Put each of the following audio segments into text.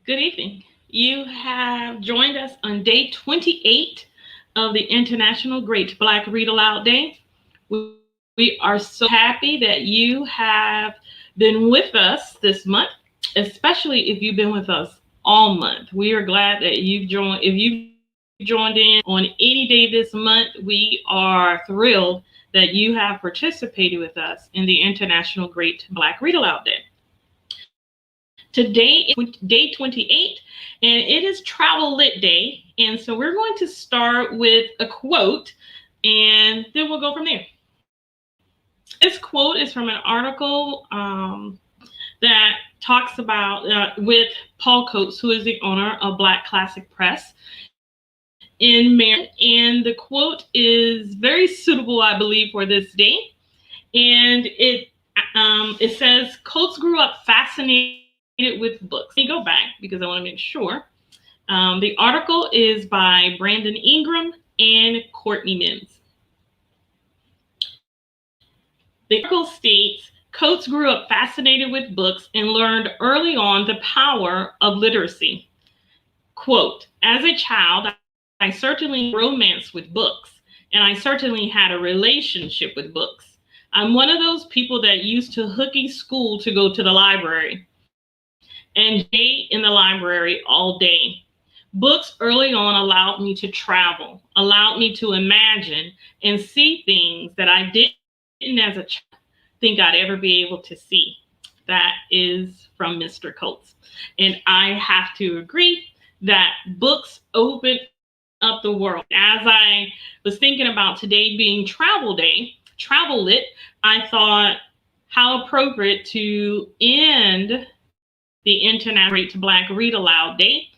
Good evening. You have joined us on day 28 of the International Great Black Read Aloud Day. We are so happy that you have been with us this month, especially if you've been with us all month. We are glad that you've joined. If you've joined in on any day this month, we are thrilled that you have participated with us in the International Great Black Read Aloud Day. Today is day 28, and it is Travel Lit Day. And so we're going to start with a quote, and then we'll go from there. This quote is from an article that talks about with Paul Coates, who is the owner of Black Classic Press in Maryland. And the quote is very suitable, I believe, for this day. And it says, Coates grew up fascinated with books. Let me go back because I want to make sure. The article is by Brandon Ingram and Courtney Mims. The article states, Coates grew up fascinated with books and learned early on the power of literacy. Quote, as a child, I certainly romanced with books, and I certainly had a relationship with books. I'm one of those people that used to hooky school to go to the library and stay in the library all day. Books early on allowed me to travel, allowed me to imagine and see things that I didn't as a child think I'd ever be able to see. That is from Mr. Coates. And I have to agree that books open up the world. As I was thinking about today being Travel Day, Travel Lit, I thought how appropriate to end the International Great Black Read Aloud Day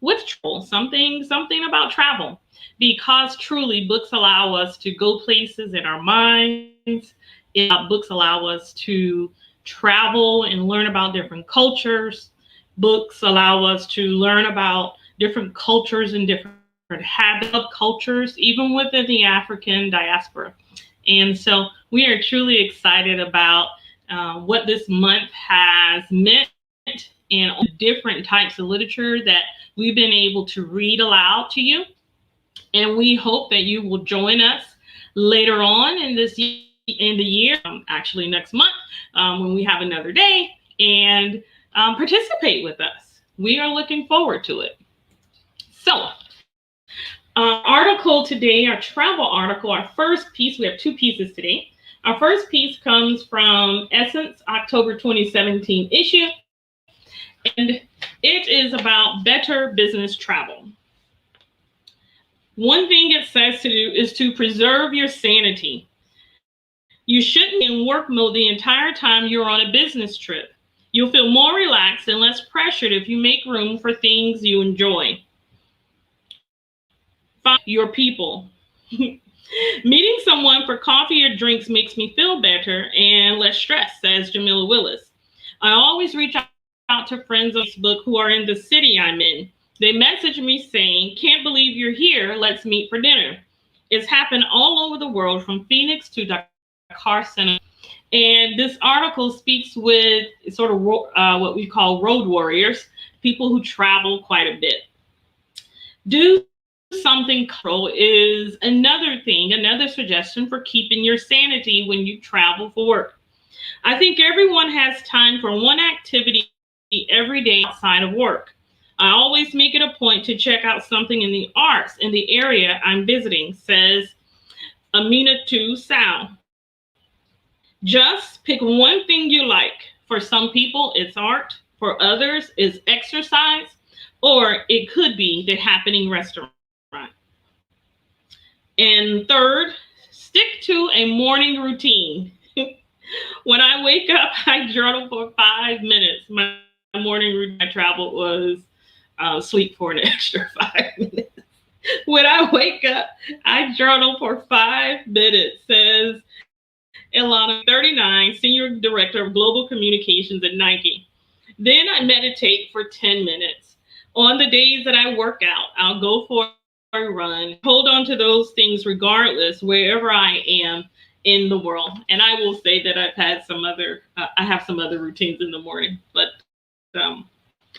with travel, something about travel, because truly books allow us to go places in our minds. Books allow us to travel and learn about different cultures. Books allow us to learn about different cultures and different habits of cultures, even within the African diaspora. And so we are truly excited about what this month has meant and all different types of literature that we've been able to read aloud to you. And we hope that you will join us later on in the year, actually next month, when we have another day, and participate with us. We are looking forward to it. So, article today, our travel article, our first piece, we have two pieces today. Our first piece comes from Essence, October 2017 issue, and it is about better business travel. One thing it says to do is to preserve your sanity. You shouldn't be in work mode the entire time you're on a business trip. You'll feel more relaxed and less pressured if you make room for things you enjoy. Find your people. Meeting someone for coffee or drinks makes me feel better and less stressed, says Jamila Willis. I always reach out to friends on Facebook who are in the city I'm in. They message me saying, can't believe you're here, let's meet for dinner. It's happened all over the world, from Phoenix to Dakar Center. And this article speaks with sort of what we call road warriors, people who travel quite a bit. Do something cool is another thing, another suggestion for keeping your sanity when you travel for work. I think everyone has time for one activity every day outside of work. I always make it a point to check out something in the arts in the area I'm visiting, says Aminatu Sao. Just pick one thing you like. For some people, it's art. For others, it's exercise. Or it could be the happening restaurant. And third, stick to a morning routine. When I wake up, I journal for 5 minutes. My morning routine, I travel was sleep for an extra 5 minutes. When I wake up, I journal for 5 minutes, says Ilana, 39, Senior Director of Global Communications at Nike. Then I meditate for 10 minutes. On the days that I work out, I'll go for a run, hold on to those things regardless, wherever I am in the world. And I will say that I've had I have some other routines in the morning, but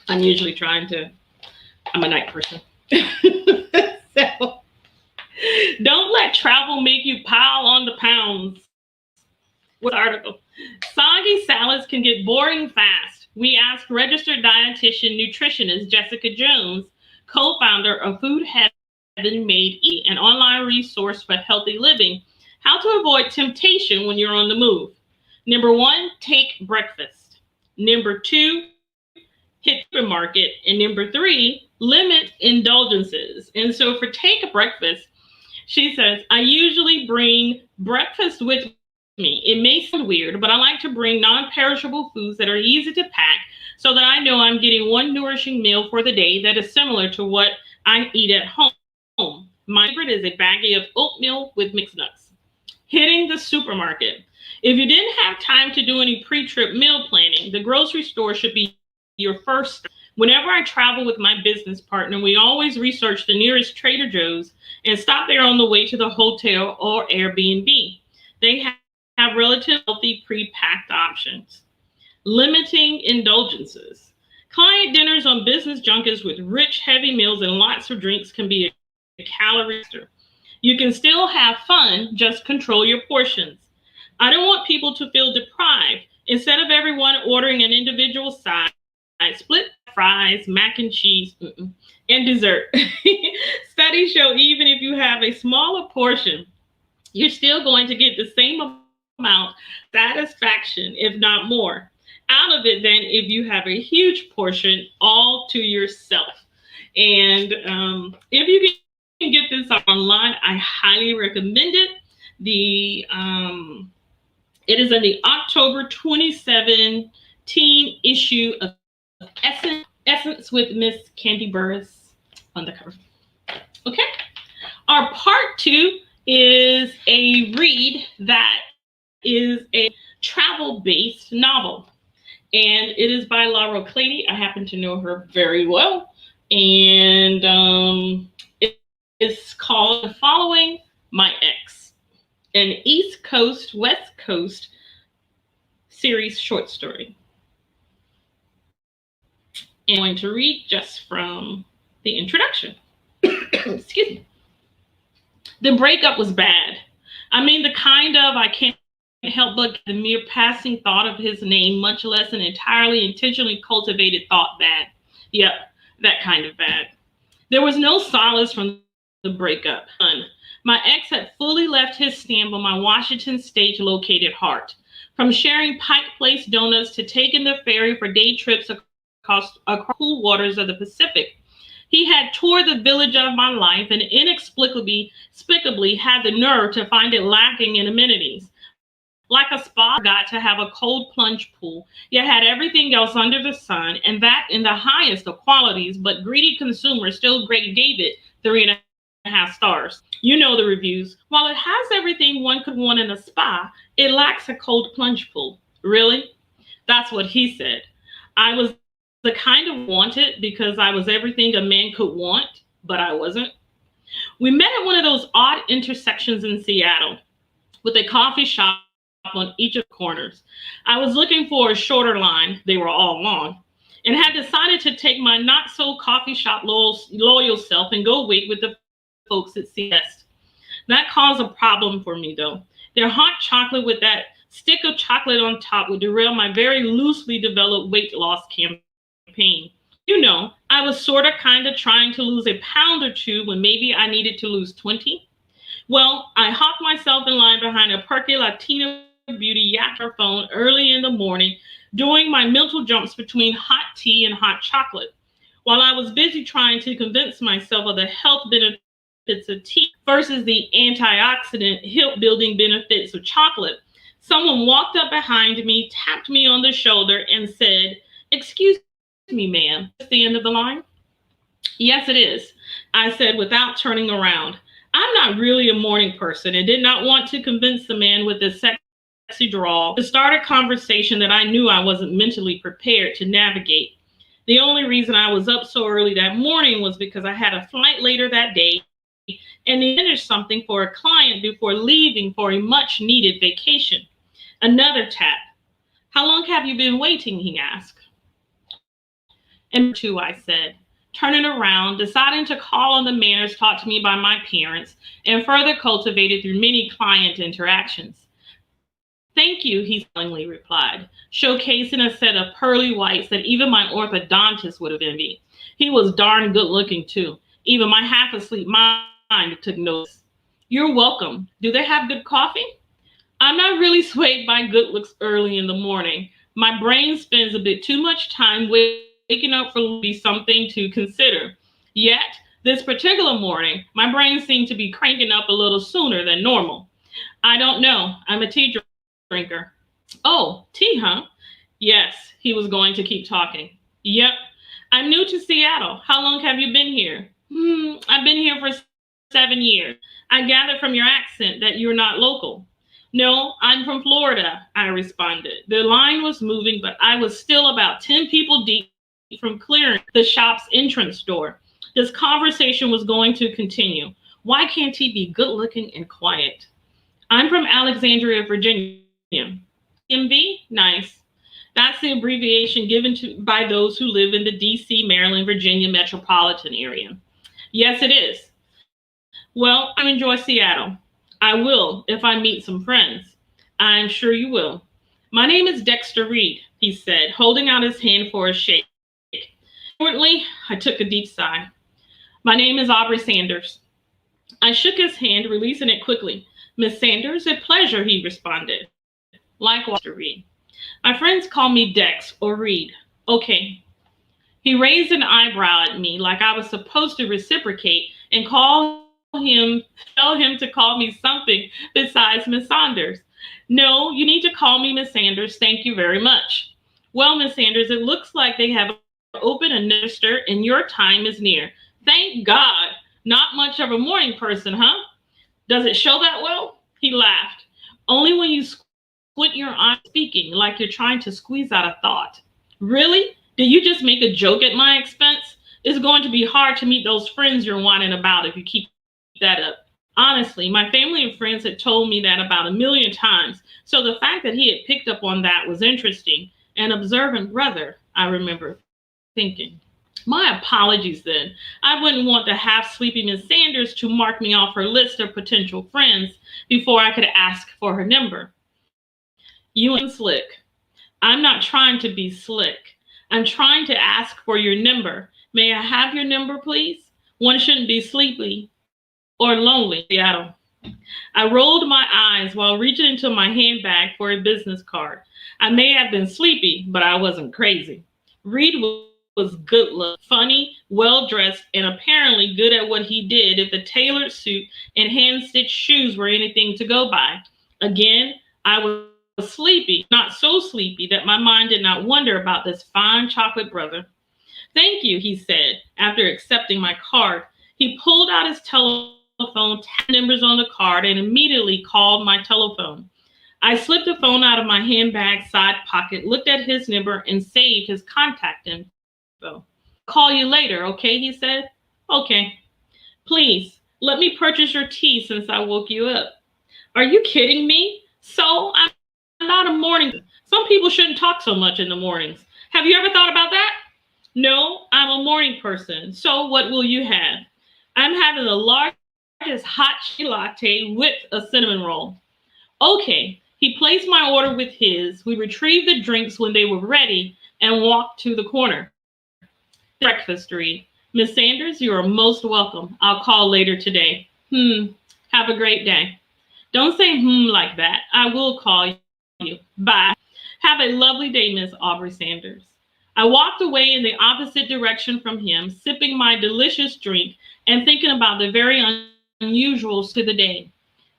I'm usually I'm a night person. So don't let travel make you pile on the pounds. What article? Soggy salads can get boring fast. We asked registered dietitian nutritionist Jessica Jones, co-founder of Food Heaven Made Easy, an online resource for healthy living, how to avoid temptation when you're on the move. Number 1, take breakfast. Number 2, hit the market. And number 3, limit indulgences. And so for take breakfast, she says, I usually bring breakfast with me. It may sound weird, but I like to bring non-perishable foods that are easy to pack so that I know I'm getting one nourishing meal for the day that is similar to what I eat at home. My favorite is a baggie of oatmeal with mixed nuts. Hitting the supermarket. If you didn't have time to do any pre-trip meal planning, the grocery store should be your first stop. Whenever I travel with my business partner, we always research the nearest Trader Joe's and stop there on the way to the hotel or Airbnb. They have relatively healthy pre-packed options. Limiting indulgences. Client dinners on business junkets with rich, heavy meals and lots of drinks can be a calorie buster. You can still have fun, just control your portions. I don't want people to feel deprived. Instead of everyone ordering an individual side, split fries, mac and cheese, and dessert. Studies show even if you have a smaller portion, you're still going to get the same amount of satisfaction, if not more, out of it than if you have a huge portion all to yourself. And if you can get this online, I highly recommend it. It is in the October 2017 issue of Essence with Miss Candy Burris on the cover. Okay. Our part 2 is a read that is a travel-based novel. And it is by Laro Claitty. I happen to know her very well. And it's called UNFOLLOWING My Ex, an East Coast, West Coast series short story. I'm going to read just from the introduction. Excuse me. The breakup was bad. I mean, the kind of I can't help but the mere passing thought of his name, much less an entirely intentionally cultivated thought bad. Yep, that kind of bad. There was no solace from the breakup. My ex had fully left his stamp on my Washington state located heart. From sharing Pike Place donuts to taking the ferry for day trips across cool waters of the Pacific, he had toured the village of my life and inexplicably had the nerve to find it lacking in amenities. Like a spa, got to have a cold plunge pool, yet had everything else under the sun, and that in the highest of qualities, but greedy consumers still gave it 3.5 stars. You know the reviews. While it has everything one could want in a spa, it lacks a cold plunge pool. Really? That's what he said. I was the kind of wanted because I was everything a man could want, but I wasn't. We met at one of those odd intersections in Seattle with a coffee shop on each of the corners. I was looking for a shorter line, they were all long, and had decided to take my not so coffee shop loyal self and go wait with the folks at CS. That caused a problem for me though. Their hot chocolate with that stick of chocolate on top would derail my very loosely developed weight loss campaign. You know, I was sort of kind of trying to lose a pound or two when maybe I needed to lose 20. Well, I hopped myself in line behind a perky Latina beauty yapped her phone early in the morning, doing my mental jumps between hot tea and hot chocolate. While I was busy trying to convince myself of the health benefits of tea versus the antioxidant hip-building benefits of chocolate, someone walked up behind me, tapped me on the shoulder, and said, "Excuse me, ma'am, is the end of the line?" "Yes, it is," I said without turning around. I'm not really a morning person and did not want to convince the man with the sexy drawl to start a conversation that I knew I wasn't mentally prepared to navigate. The only reason I was up so early that morning was because I had a flight later that day and finished something for a client before leaving for a much needed vacation. Another tap. "How long have you been waiting?" he asked. And two, I said, turning around, deciding to call on the manners taught to me by my parents and further cultivated through many client interactions. Thank you, he smilingly replied, showcasing a set of pearly whites that even my orthodontist would have envied. He was darn good looking, too. Even my half asleep mind took notice. You're welcome. Do they have good coffee? I'm not really swayed by good looks early in the morning. My brain spends a bit too much time waking up for be something to consider. Yet, this particular morning, my brain seemed to be cranking up a little sooner than normal. I don't know. I'm a tea drinker. Oh, tea, huh? Yes, he was going to keep talking. Yep. I'm new to Seattle. How long have you been here? I've been here for 7 years. I gather from your accent that you're not local. No, I'm from Florida, I responded. The line was moving, but I was still about 10 people deep from clearing the shop's entrance door. This conversation was going to continue. Why can't he be good looking and quiet? I'm from Alexandria, Virginia. MV? Nice. That's the abbreviation given by those who live in the DC, Maryland, Virginia metropolitan area. Yes, it is. Well, I enjoy Seattle. I will if I meet some friends. I'm sure you will. My name is Dexter Reed, he said, holding out his hand for a shake. Shortly, I took a deep sigh. My name is Aubrey Sanders. I shook his hand, releasing it quickly. Miss Sanders, a pleasure, he responded. Likewise, Mr. Reed. My friends call me Dex or Reed. Okay. He raised an eyebrow at me like I was supposed to reciprocate and tell him to call me something besides Miss Sanders. No, you need to call me Miss Sanders. Thank you very much. Well, Miss Sanders, it looks like they have opened a register and your time is near. Thank God. Not much of a morning person, huh? Does it show that well? He laughed. Only when you squint your eyes speaking, like you're trying to squeeze out a thought. Really? Did you just make a joke at my expense? It's going to be hard to meet those friends you're whining about if you keep that up. Honestly, my family and friends had told me that about 1,000,000 times, so the fact that he had picked up on that was interesting. An observant brother, I remember thinking. My apologies then. I wouldn't want the half-sleepy Miss Sanders to mark me off her list of potential friends before I could ask for her number. You ain't slick. I'm not trying to be slick. I'm trying to ask for your number. May I have your number, please? One shouldn't be sleepy or lonely, Seattle. I rolled my eyes while reaching into my handbag for a business card. I may have been sleepy, but I wasn't crazy. Reed was good looking, funny, well-dressed, and apparently good at what he did if the tailored suit and hand-stitched shoes were anything to go by. Again, I was sleepy, not so sleepy that my mind did not wonder about this fine chocolate brother. Thank you, he said, after accepting my card. He pulled out his telephone, tapped numbers on the card, and immediately called my telephone. I slipped the phone out of my handbag side pocket, looked at his number, and saved his contact info. Call you later, okay, he said. Okay. Please, let me purchase your tea since I woke you up. Are you kidding me? So, I'm not a morning. Some people shouldn't talk so much in the mornings. Have you ever thought about that? No, I'm a morning person. So what will you have? I'm having the largest hot tea latte with a cinnamon roll. Okay. He placed my order with his. We retrieved the drinks when they were ready and walked to the corner. Breakfast, Reed. Miss Sanders, you are most welcome. I'll call later today. Have a great day. Don't say like that. I will call you. Bye. Have a lovely day, Miss Aubrey Sanders. I walked away in the opposite direction from him, sipping my delicious drink and thinking about the very unusuals to the day.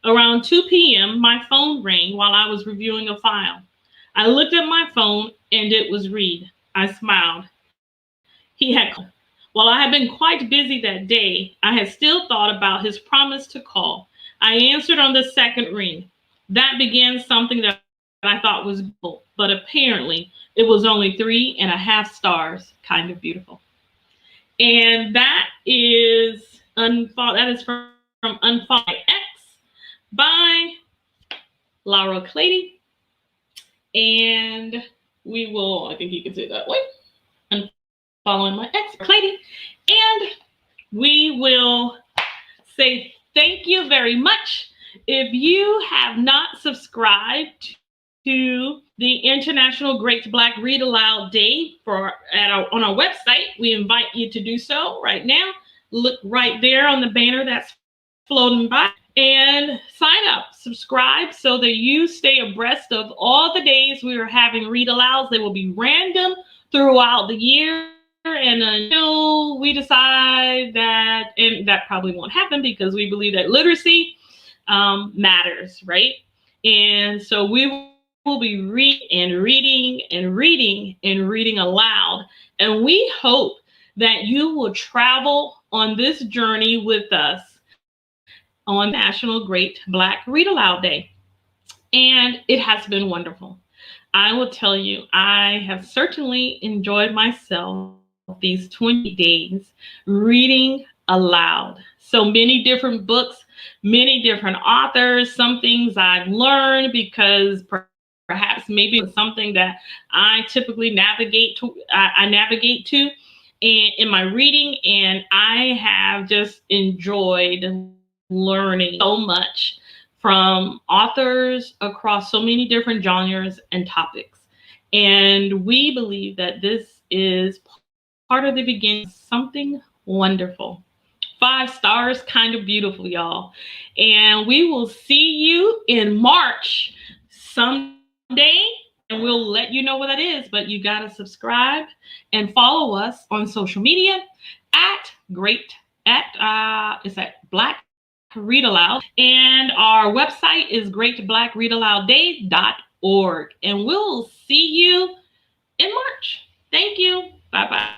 Around 2 p.m., my phone rang while I was reviewing a file. I looked at my phone and it was Reed. I smiled. He had called. While I had been quite busy that day, I had still thought about his promise to call. I answered on the second ring. That began something that I thought was beautiful, but apparently it was only 3.5 stars. Kind of beautiful. And that is from Unfollow My Ex by Laro Claitty. And we will, I think you can say it that way. Following My Ex, Claitty, and we will say thank you very much. If you have not subscribed to the International Great Black Read Aloud Day on our website, we invite you to do so right now. Look right there on the banner that's floating by and sign up, subscribe so that you stay abreast of all the days we are having read alouds. They will be random throughout the year. And until we decide that, and that probably won't happen because we believe that literacy matters, right? And so we will be reading aloud. And we hope that you will travel on this journey with us on National Great Black Read Aloud Day. And it has been wonderful. I will tell you, I have certainly enjoyed myself these 20 days reading aloud. So many different books, many different authors, some things I've learned because perhaps maybe it's something that I typically navigate to in my reading, and I have just enjoyed learning so much from authors across so many different genres and topics. And we believe that this is part of the beginning of something wonderful. 5 stars, kind of beautiful, y'all. And we will see you in March someday, and we'll let you know what that is. But you got to subscribe and follow us on social media at Black Read Aloud, and our website is greatblackreadaloudday.org, and we'll see you in March. Thank you. Bye-bye.